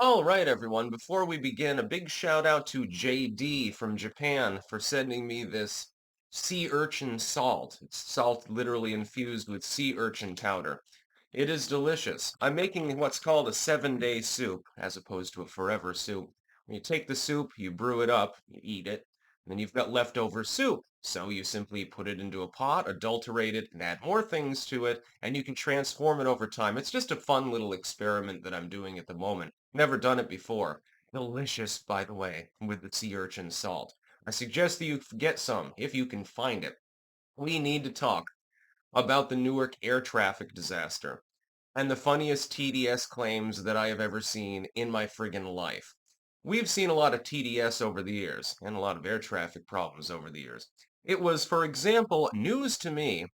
All right, everyone. Before we begin, a big shout out to JD from Japan for sending me this sea urchin salt. It's salt literally infused with sea urchin powder. It is delicious. I'm making what's called a 7-day soup, as opposed to a forever soup. When you take the soup, you brew it up, you eat it, and then you've got leftover soup. So you simply put it into a pot, adulterate it, and add more things to it, and you can transform it over time. It's just a fun little experiment that I'm doing at the moment. Never done it before. Delicious, by the way, with the sea urchin salt. I suggest that you get some, if you can find it. We need to talk about the Newark air traffic disaster and the funniest TDS claims that I have ever seen in my friggin' life. We've seen a lot of TDS over the years, and a lot of air traffic problems over the years. It was, for example, news to me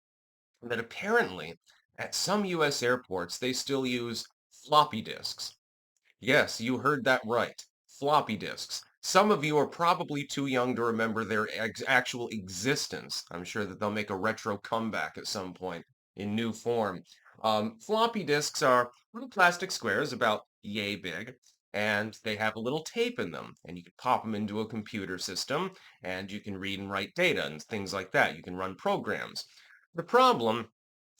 that apparently at some US airports they still use floppy disks. Yes, you heard that right. Floppy disks. Some of you are probably too young to remember their actual existence. I'm sure that they'll make a retro comeback at some point in new form. Floppy disks are little plastic squares about yay big, and they have a little tape in them, and you can pop them into a computer system, and you can read and write data and things like that. You can run programs. The problem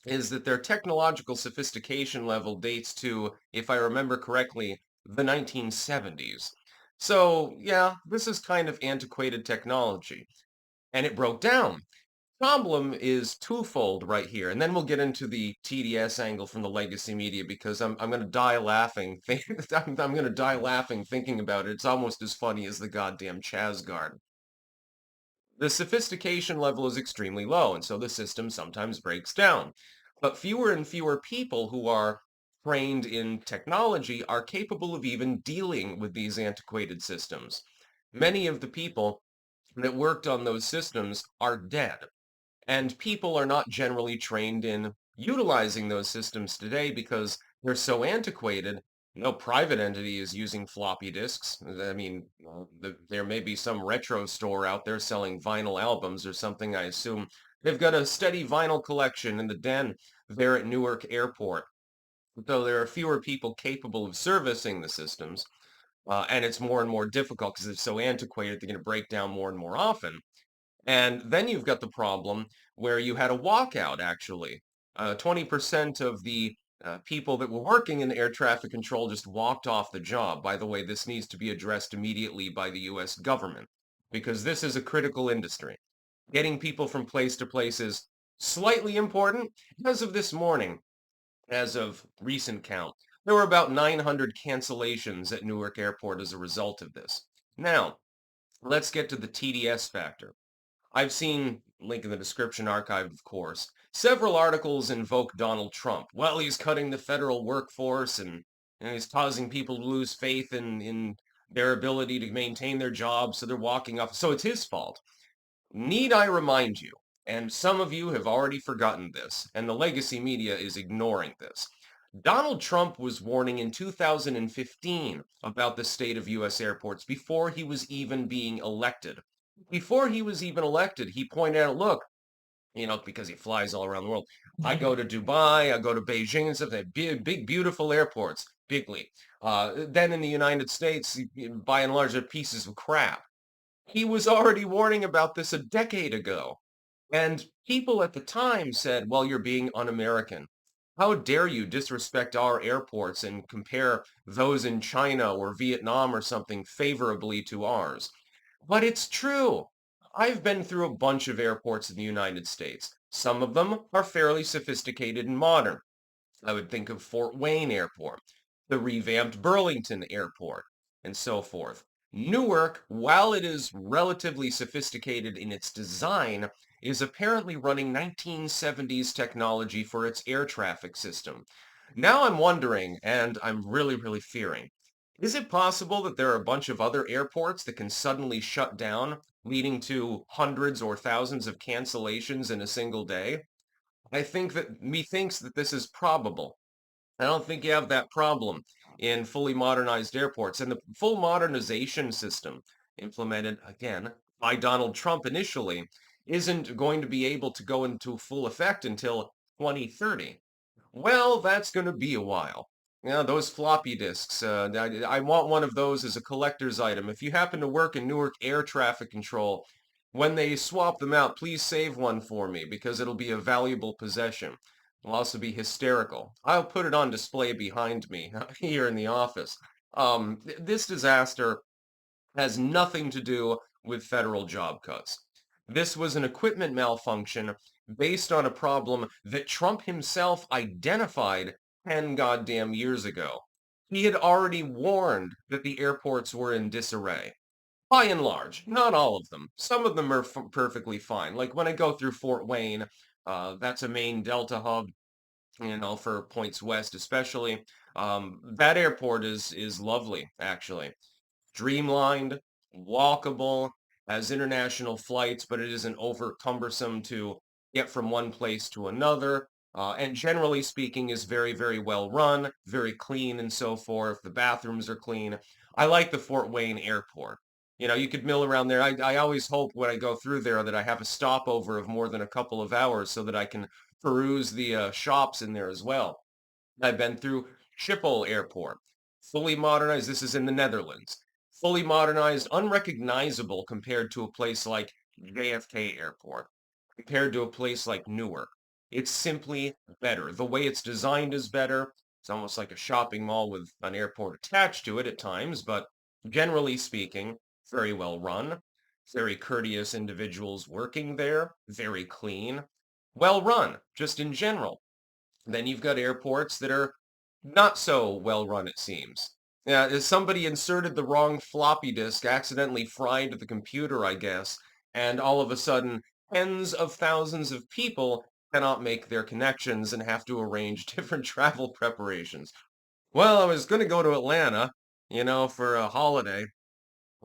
is that their technological sophistication level dates to, if I remember correctly, the 1970s. So, yeah, this is kind of antiquated technology. And it broke down. Problem is twofold right here, and then we'll get into the TDS angle from the legacy media because I'm going to die laughing. I'm going to die laughing thinking about it. It's almost as funny as the goddamn Chasgard. The sophistication level is extremely low, and so the system sometimes breaks down. But fewer and fewer people who are trained in technology are capable of even dealing with these antiquated systems. Many of the people that worked on those systems are dead, and people are not generally trained in utilizing those systems today because they're so antiquated. No private entity is using floppy disks. I mean, there may be some retro store out there selling vinyl albums or something, I assume. They've got a steady vinyl collection in the den there at Newark Airport, though there are fewer people capable of servicing the systems, and it's more and more difficult because it's so antiquated, they're going to break down more and more often. And then you've got the problem where you had a walkout, actually. 20% of the people that were working in air traffic control just walked off the job. By the way, this needs to be addressed immediately by the US government because this is a critical industry. Getting people from place to place is slightly important. As of this morning, as of recent count, there were about 900 cancellations at Newark Airport as a result of this. Now, let's get to the TDS factor. I've seen, link in the description archive, of course, several articles invoke Donald Trump. Well, he's cutting the federal workforce and he's causing people to lose faith in their ability to maintain their jobs, so they're walking off. So it's his fault. Need I remind you, and some of you have already forgotten this, and the legacy media is ignoring this. Donald Trump was warning in 2015 about the state of U.S. airports before he was even being elected. Before he was even elected, he pointed out, look, because he flies all around the world. I go to Dubai, I go to Beijing and stuff. They have big, big, beautiful airports, bigly. Then in the United States, by and large, they're pieces of crap. He was already warning about this a decade ago. And people at the time said, well, you're being un-American. How dare you disrespect our airports and compare those in China or Vietnam or something favorably to ours? But it's true. I've been through a bunch of airports in the United States. Some of them are fairly sophisticated and modern. I would think of Fort Wayne Airport, the revamped Burlington Airport, and so forth. Newark, while it is relatively sophisticated in its design, is apparently running 1970s technology for its air traffic system. Now I'm wondering, and I'm really, really fearing, is it possible that there are a bunch of other airports that can suddenly shut down, leading to hundreds or thousands of cancellations in a single day? I think that methinks that this is probable. I don't think you have that problem in fully modernized airports. And the full modernization system implemented, again, by Donald Trump initially, isn't going to be able to go into full effect until 2030. Well, that's going to be a while. Yeah, those floppy disks. I want one of those as a collector's item. If you happen to work in Newark air traffic control, when they swap them out, please save one for me because it'll be a valuable possession. It'll also be hysterical. I'll put it on display behind me here in the office. This disaster has nothing to do with federal job cuts. This was an equipment malfunction based on a problem that Trump himself identified 10 goddamn years ago. He had already warned that the airports were in disarray. By and large, not all of them. Some of them are perfectly fine. Like when I go through Fort Wayne, that's a main Delta hub, for points west especially. That airport is lovely, actually streamlined, walkable, has international flights, but it isn't over cumbersome to get from one place to another. And generally speaking, is very, very well run, very clean, and so forth. The bathrooms are clean. I like the Fort Wayne Airport. You could mill around there. I always hope when I go through there that I have a stopover of more than a couple of hours so that I can peruse the shops in there as well. I've been through Schiphol Airport, fully modernized. This is in the Netherlands. Fully modernized, unrecognizable compared to a place like JFK Airport, compared to a place like Newark. It's simply better. The way it's designed is better. It's almost like a shopping mall with an airport attached to it at times, but generally speaking, very well run, very courteous individuals working there, very clean, well run, just in general. Then you've got airports that are not so well run, it seems. Yeah, somebody inserted the wrong floppy disk, accidentally fried the computer, I guess, and all of a sudden, tens of thousands of people cannot make their connections and have to arrange different travel preparations. Well, I was going to go to Atlanta, for a holiday.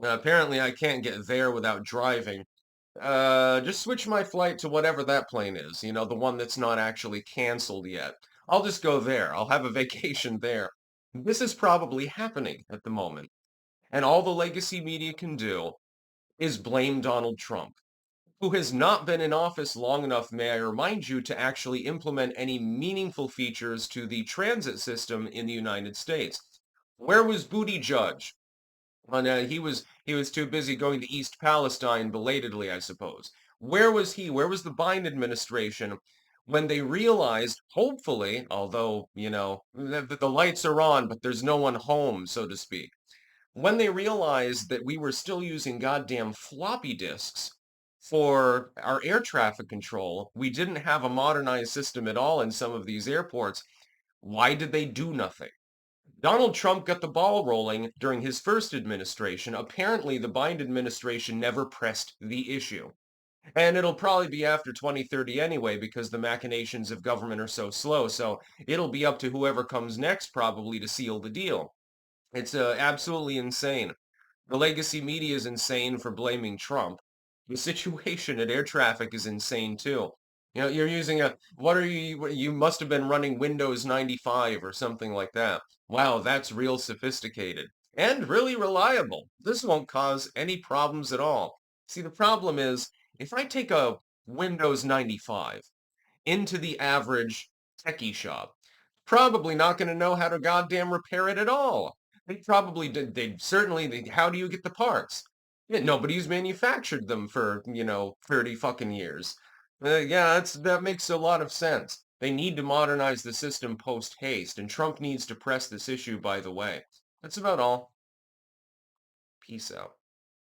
Apparently, I can't get there without driving. Just switch my flight to whatever that plane is, the one that's not actually canceled yet. I'll just go there. I'll have a vacation there. This is probably happening at the moment. And all the legacy media can do is blame Donald Trump, who has not been in office long enough, may I remind you, to actually implement any meaningful features to the transit system in the United States. Where was Booty Judge? And he was too busy going to East Palestine belatedly, I suppose. Where was he? Where was the Biden administration when they realized, hopefully, although, the lights are on, but there's no one home, so to speak. When they realized that we were still using goddamn floppy disks for our air traffic control, we didn't have a modernized system at all in some of these airports. Why did they do nothing? Donald Trump got the ball rolling during his first administration. Apparently, the Biden administration never pressed the issue. And it'll probably be after 2030 anyway because the machinations of government are so slow. So it'll be up to whoever comes next probably to seal the deal. It's absolutely insane. The legacy media is insane for blaming Trump. The situation at air traffic is insane too. You're using you must have been running Windows 95 or something like that. Wow, that's real sophisticated and really reliable. This won't cause any problems at all. See, the problem is if I take a Windows 95 into the average techie shop, probably not going to know how to goddamn repair it at all. They probably did. How do you get the parts? Yeah, nobody's manufactured them for, 30 fucking years. Yeah, that makes a lot of sense. They need to modernize the system post haste, and Trump needs to press this issue, by the way. That's about all. Peace out.